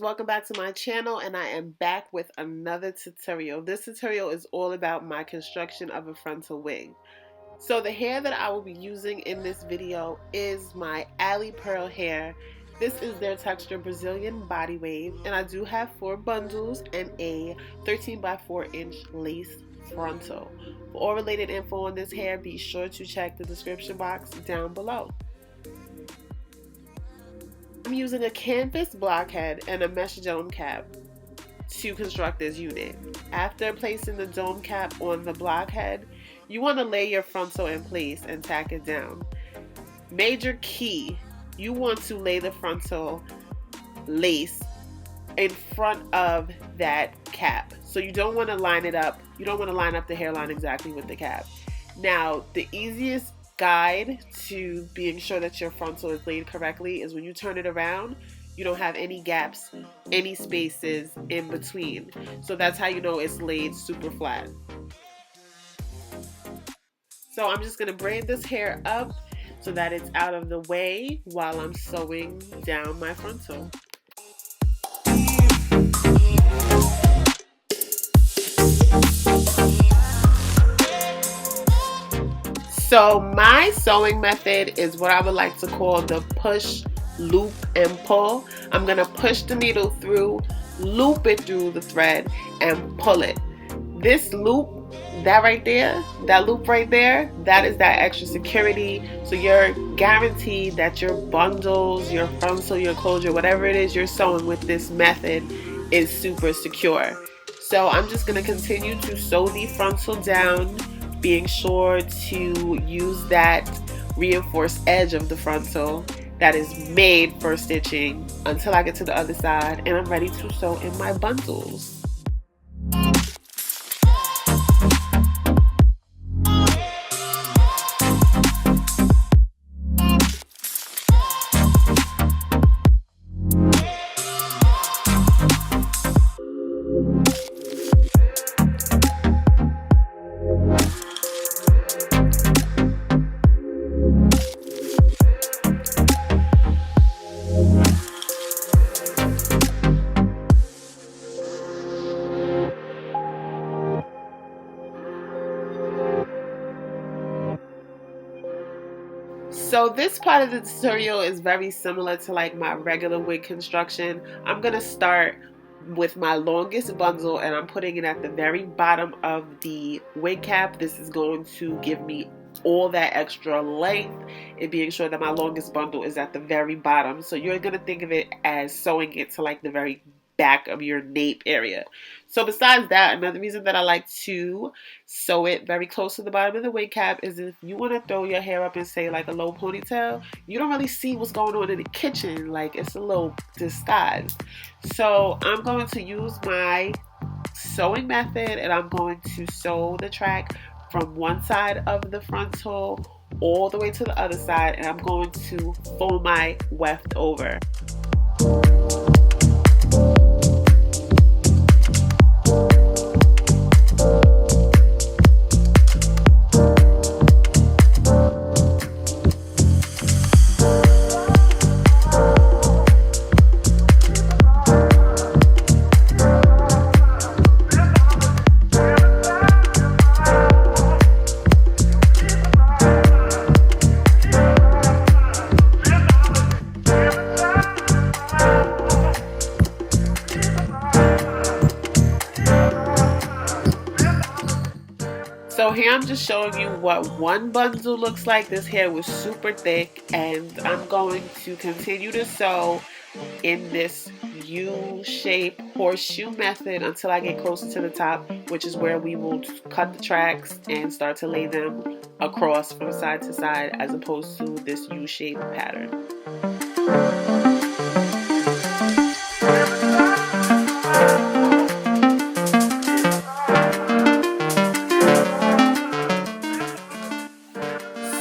Welcome back to my channel, and I am back with another tutorial. This tutorial is all about my construction of a frontal wig. So the hair that I will be using in this video is my Alley Pearl hair. This is their texture Brazilian body wave, and I do have 4 bundles and a 13 by 4 inch lace frontal. For all related info on this hair, be sure to check the description box down below. I'm using a canvas blockhead and a mesh dome cap to construct this unit. After placing the dome cap on the blockhead, you want to lay your frontal in place and tack it down. Major key, you want to lay the frontal lace in front of that cap. So you don't want to line it up. You don't want to line up the hairline exactly with the cap. Now, the easiest guide to being sure that your frontal is laid correctly is when you turn it around, you don't have any gaps, any spaces in between. So that's how you know it's laid super flat. So I'm just gonna braid this hair up so that it's out of the way while I'm sewing down my frontal. So my sewing method is what I would like to call the push, loop, and pull. I'm going to push the needle through, loop it through the thread, and pull it. This loop, that right there, that loop right there, that is that extra security. So you're guaranteed that your bundles, your frontal, your closure, whatever it is you're sewing with this method is super secure. So I'm just going to continue to sew the frontal down, being sure to use that reinforced edge of the frontal that is made for stitching until I get to the other side and I'm ready to sew in my bundles. So this part of the tutorial is very similar to like my regular wig construction. I'm going to start with my longest bundle and I'm putting it at the very bottom of the wig cap. This is going to give me all that extra length and being sure that my longest bundle is at the very bottom. So you're going to think of it as sewing it to like the very back of your nape area. So besides that, another reason that I like to sew it very close to the bottom of the wig cap is if you want to throw your hair up and say like a low ponytail, you don't really see what's going on in the kitchen, like it's a little disguised. So I'm going to use my sewing method and I'm going to sew the track from one side of the frontal all the way to the other side, and I'm going to fold my weft over. So here I'm just showing you what one bundle looks like. This hair was super thick and I'm going to continue to sew in this U-shape horseshoe method until I get closer to the top, which is where we will cut the tracks and start to lay them across from side to side as opposed to this U-shape pattern.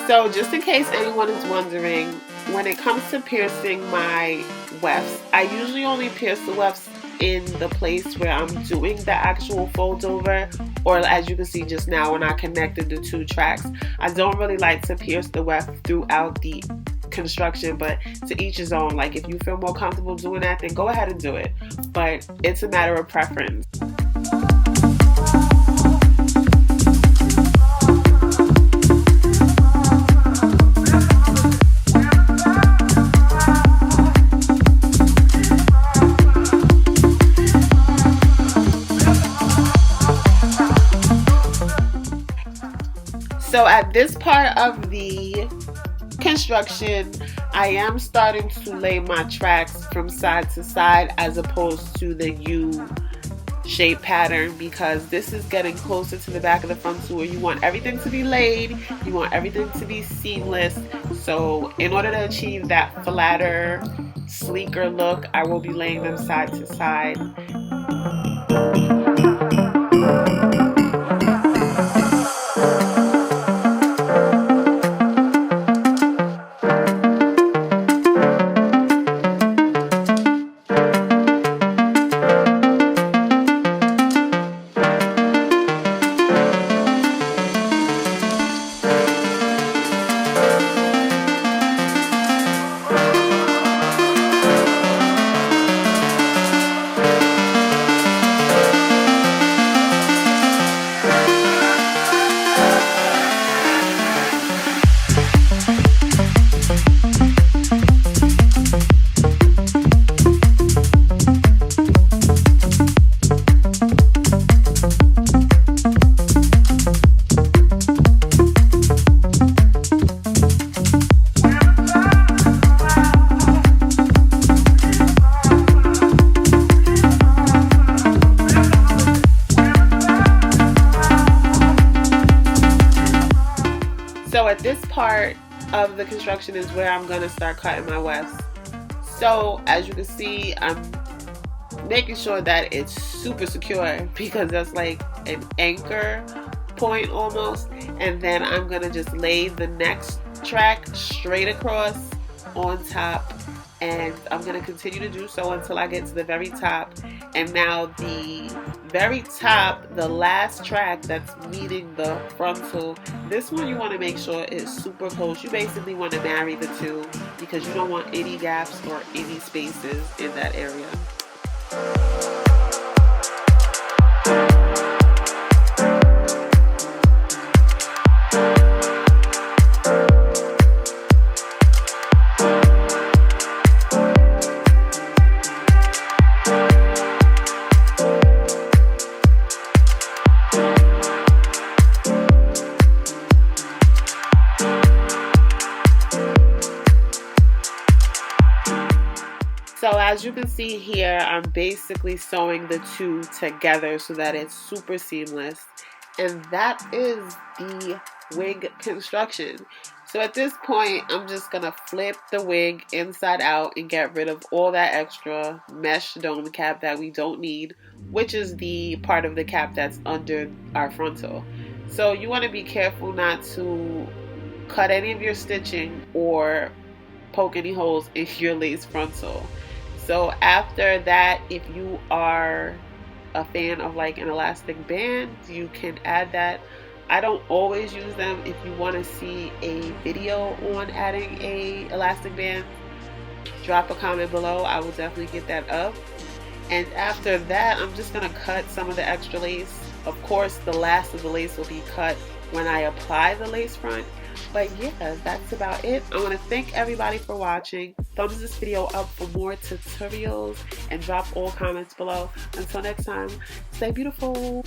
So just in case anyone is wondering, when it comes to piercing my wefts, I usually only pierce the wefts in the place where I'm doing the actual fold over, or as you can see just now when I connected the two tracks. I don't really like to pierce the weft throughout the construction, but to each his own. Like if you feel more comfortable doing that, then go ahead and do it, but it's a matter of preference. So at this part of the construction, I am starting to lay my tracks from side to side as opposed to the U shape pattern, because this is getting closer to the back of the frontal where you want everything to be laid, you want everything to be seamless. So in order to achieve that flatter, sleeker look, I will be laying them side to side. So at this part of the construction is where I'm going to start cutting my wefts. So as you can see, I'm making sure that it's super secure because that's like an anchor point almost. And then I'm going to just lay the next track straight across on top. And I'm going to continue to do so until I get to the very top. And now the very top, the last track that's meeting the frontal, this one you want to make sure is super close. You basically want to marry the two because you don't want any gaps or any spaces in that area. So as you can see here, I'm basically sewing the two together so that it's super seamless. And that is the wig construction. So at this point, I'm just going to flip the wig inside out and get rid of all that extra mesh dome cap that we don't need, which is the part of the cap that's under our frontal. So you want to be careful not to cut any of your stitching or poke any holes in your lace frontal. So after that, if you are a fan of like an elastic band, you can add that. I don't always use them. If you want to see a video on adding a elastic band, drop a comment below. I will definitely get that up. And after that, I'm just going to cut some of the extra lace. Of course, the last of the lace will be cut when I apply the lace front. But yeah, that's about it. I want to thank everybody for watching. Thumbs this video up for more tutorials and drop all comments below. Until next time, stay beautiful.